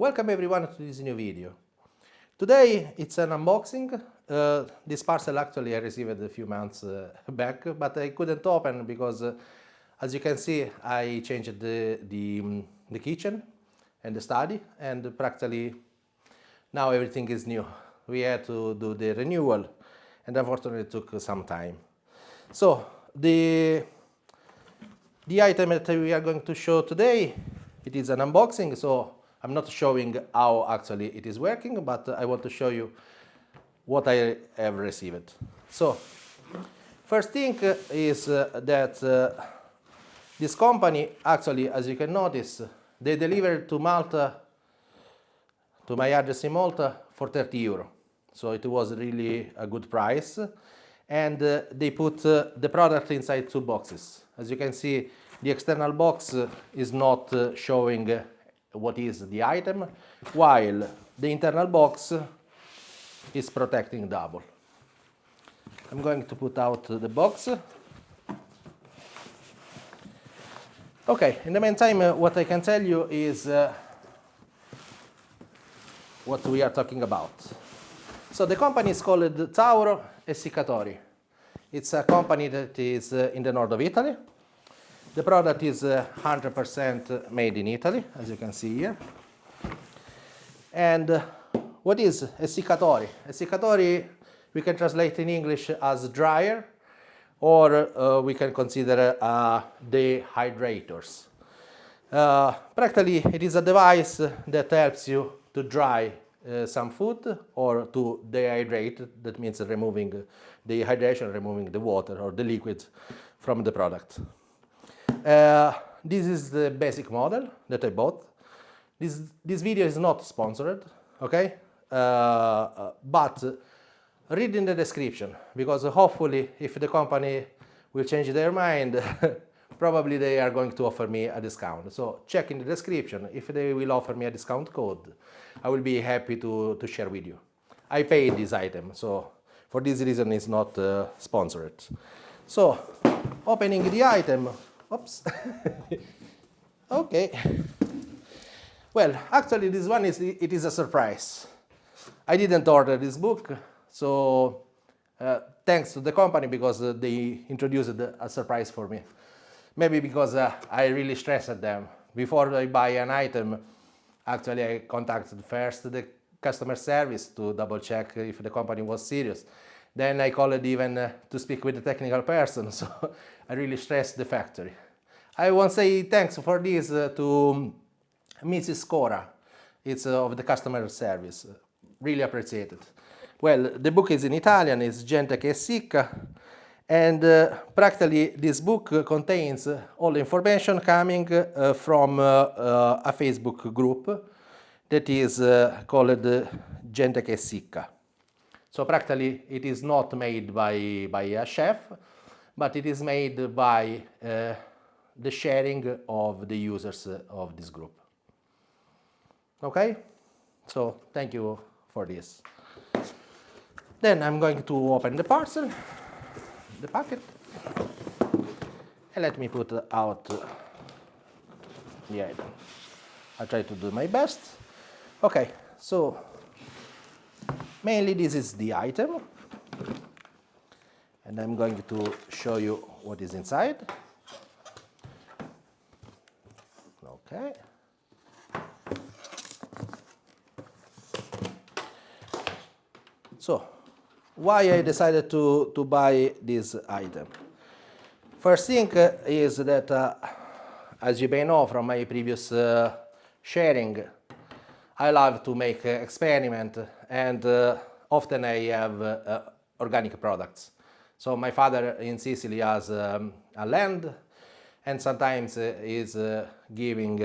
Welcome everyone to this new video. Today it's an unboxing. This parcel actually I received a few months back, but I couldn't open because as you can see I changed the kitchen and the study, and practically now everything is new. We had to do the renewal and unfortunately it took some time. So the item that we are going to show today, it is an unboxing, so I'm not showing how actually it is working, but I want to show you what I have received. So first thing is that this company actually, as you can notice, they delivered to Malta, to my address in Malta, for 30 euro. So it was really a good price. And they put the product inside two boxes. As you can see, the external box is not showing what is the item, while the internal box is protecting double. I'm going to put out the box. Okay, in the meantime, what I can tell you is what we are talking about. So the company is called Tauro Essiccatori. It's a company that is in the north of Italy. The product is 100% made in Italy, as you can see here. And what is Essiccatore? Essiccatore we can translate in English as dryer, or we can consider dehydrators. Practically, it is a device that helps you to dry some food or to dehydrate. That means removing the hydration, removing the water or the liquid from the product. This is the basic model that I bought. This video is not sponsored, okay? But read in the description, because hopefully if the company will change their mind, probably they are going to offer me a discount. So check in the description. If they will offer me a discount code, I will be happy to share with you. I paid this item, so for this reason it's not sponsored. So opening the item, oops. Okay. Well, actually this one it is a surprise. I didn't order this book, so thanks to the company because they introduced a surprise for me. Maybe because I really stressed them. Before I buy an item, actually I contacted first the customer service to double check if the company was serious. Then I called even to speak with the technical person, so I really stressed the factory. I want to say thanks for this to Mrs. Cora, it's of the customer service, really appreciated. Well, the book is in Italian, it's Gente che essicca, and practically this book contains all the information coming from a Facebook group that is called Gente che essicca. So practically it is not made by a chef, but it is made by the sharing of the users of this group. Okay? So thank you for this. Then I'm going to open the parcel, the packet, and let me put out the item. I'll try to do my best. Okay, so mainly this is the item, and I'm going to show you what is inside. Okay. So, why I decided to buy this item? First thing is that, as you may know from my previous sharing, I love to make experiment, and often I have organic products. So my father in Sicily has a land, and sometimes is giving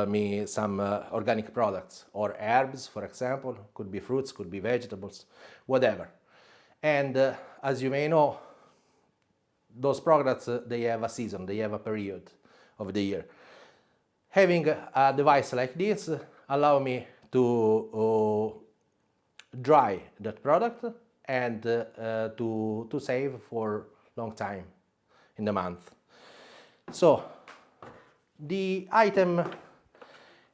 me some organic products or herbs, for example. Could be fruits, could be vegetables, whatever. And as you may know, those products, they have a season, they have a period of the year. Having a device like this allow me to dry that product and to save for long time in the month. So the item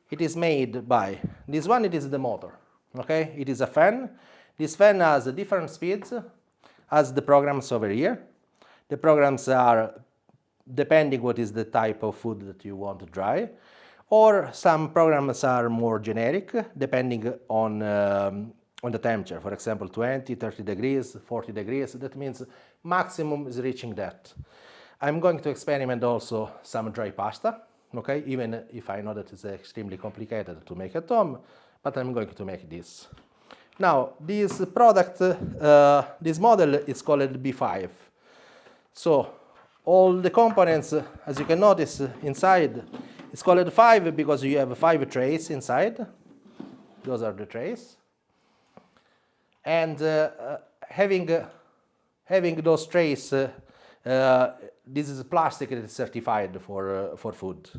it is made by, this one it is the motor, okay? It is a fan. This fan has different speeds as the programs over here. The programs are depending what is the type of food that you want to dry, or some programs are more generic depending on the temperature. For example, 20, 30 degrees, 40 degrees, that means maximum is reaching that. I'm going to experiment also some dry pasta, okay, even if I know that it's extremely complicated to make at home, but I'm going to make this. Now, this product, this model is called B5. So, all the components, as you can notice inside, it's called 5 because you have 5 trays inside. Those are the trays. And having those trays, this is plastic that is certified for food.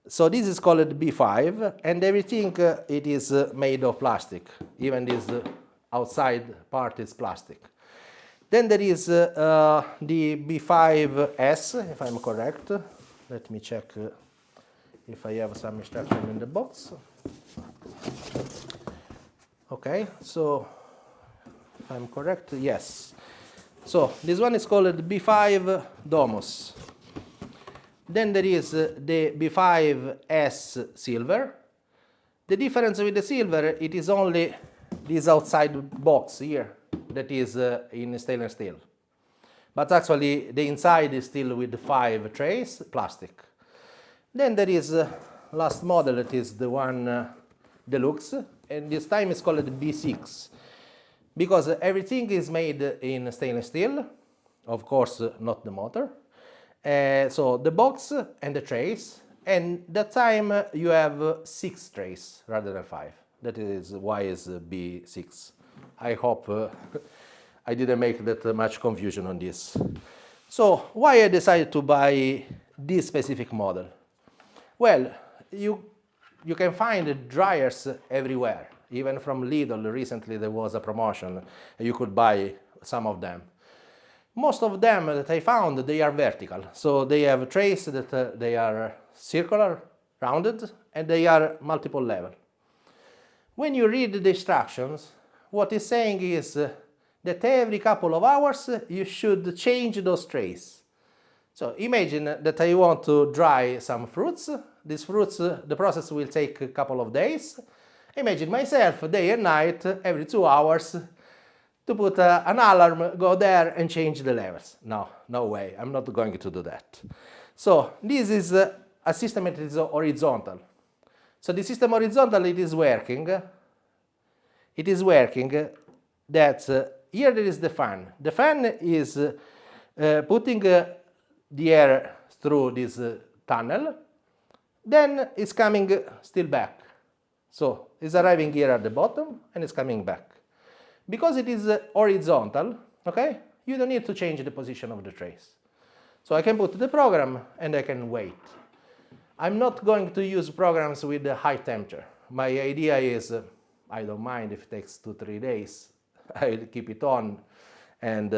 So this is called B5, and everything it is made of plastic. Even this outside part is plastic. Then there is the B5S, if I'm correct. Let me check if I have some instruction in the box. Okay, so if I'm correct, yes. So this one is called B5 Domus. Then there is the B5S Silver. The difference with the silver, it is only this outside box here that is in stainless steel. But actually the inside is still with 5 trays, plastic. Then there is last model, that is the one Deluxe, and this time it's called B6. Because everything is made in stainless steel, of course not the motor. So the box and the trays, and that time you have 6 trays rather than 5. That is why it's B6. I hope I didn't make that much confusion on this. So why I decided to buy this specific model? Well, you can find dryers everywhere. Even from Lidl, recently there was a promotion, you could buy some of them. Most of them that I found, they are vertical. So they have trays that they are circular, rounded, and they are multiple level. When you read the instructions, what it's saying is that every couple of hours you should change those trays. So imagine that I want to dry some fruits. These fruits, the process will take a couple of days. Imagine myself day and night, every 2 hours, to put an alarm, go there and change the levels. No, no way, I'm not going to do that. So this is a system that is horizontal. So the system horizontal, it is working. It is working that here there is the fan. The fan is putting the air through this tunnel, then it's coming still back. So it's arriving here at the bottom and it's coming back. Because it is horizontal, okay, you don't need to change the position of the trays. So I can put the program and I can wait. I'm not going to use programs with a high temperature. My idea is, I don't mind if it takes 2-3 days. I'll keep it on, and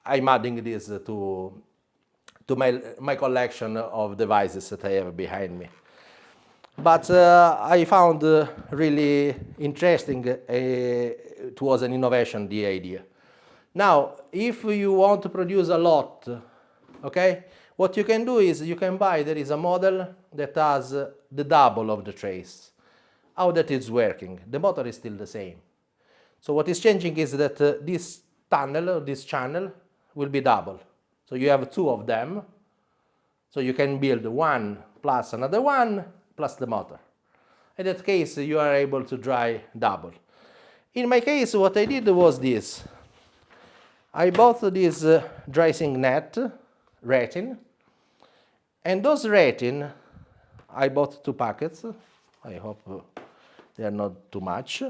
I'm adding this to my collection of devices that I have behind me. But I found really interesting, it was an innovation, the idea. Now, if you want to produce a lot, okay, what you can do is you can buy, there is a model that has the double of the trays. How that is working? The motor is still the same. So what is changing is that this tunnel, this channel, will be double. So you have 2 of them. So you can build one plus another one plus the motor. In that case, you are able to dry double. In my case, what I did was this. I bought this dry-sink net, resin, and those resin, I bought 2 packets. I hope they are not too much.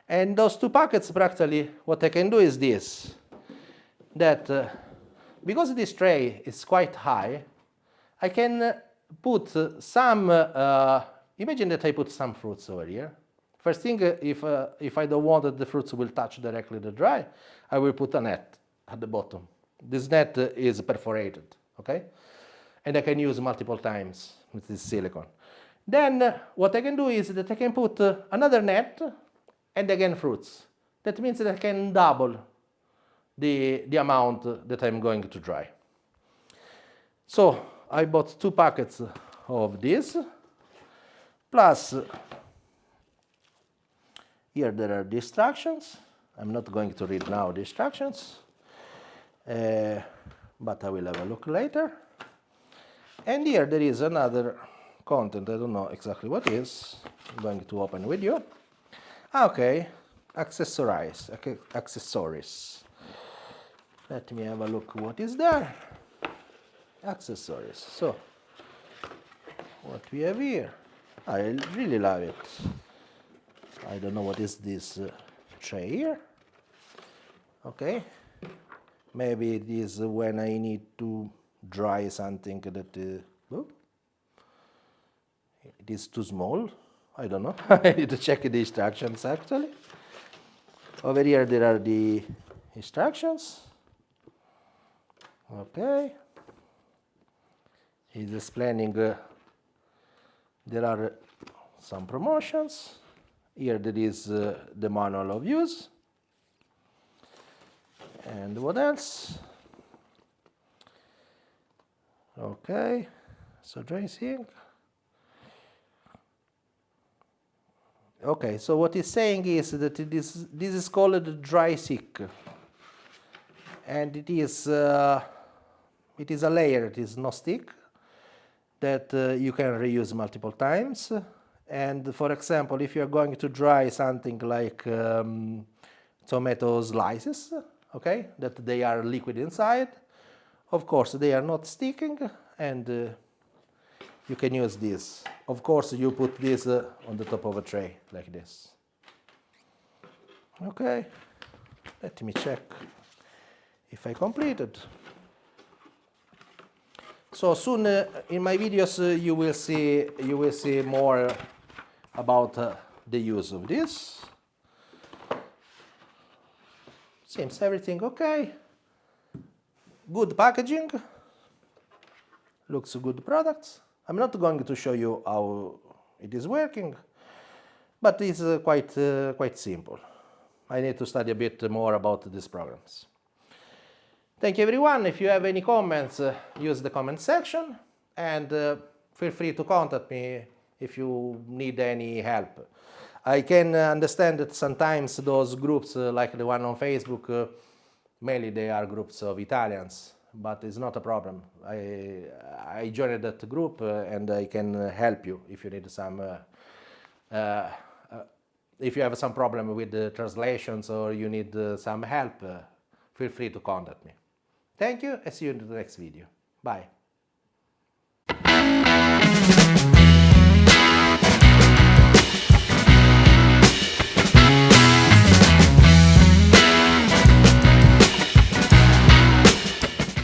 And those 2 packets, practically, what I can do is this, that because this tray is quite high, I can put some, imagine that I put some fruits over here. First thing, if I don't want that the fruits will touch directly the dry, I will put a net at the bottom. This net is perforated, okay? And I can use multiple times with this silicone. Then what I can do is that I can put another net and again fruits. That means that I can double the amount that I'm going to dry. So I bought 2 packets of this, plus here there are the instructions. I'm not going to read now the instructions, but I will have a look later. And here there is another content, I don't know exactly what it is. I'm going to open with you. Okay, accessories. Let me have a look what is there. Accessories. So, what we have here. I really love it. I don't know what is this tray here. Okay. Maybe it is when I need to dry something that it is too small. I don't know. I need to check the instructions actually. Over here there are the instructions. Okay. He's explaining there are some promotions. Here there is the manual of use. And what else? Okay, so dry sync. Okay, so what he's saying is that this is called dry sync, and it is a layer, it is no stick, that you can reuse multiple times. And for example, if you're going to dry something like tomato slices, okay, that they are liquid inside, of course they are not sticking, and you can use this. Of course you put this on the top of a tray like this. Okay, let me check if I completed. So soon in my videos you will see more about the use of this. Seems everything okay. Good packaging. Looks good products. I'm not going to show you how it is working, but it's quite simple. I need to study a bit more about these programs. Thank you everyone. If you have any comments, use the comment section, and feel free to contact me if you need any help. I can understand that sometimes those groups, like the one on Facebook, mainly they are groups of Italians, but it's not a problem. I joined that group and I can help you if you need some, if you have some problem with the translations or you need some help, feel free to contact me. Thank you, and see you in the next video. Bye.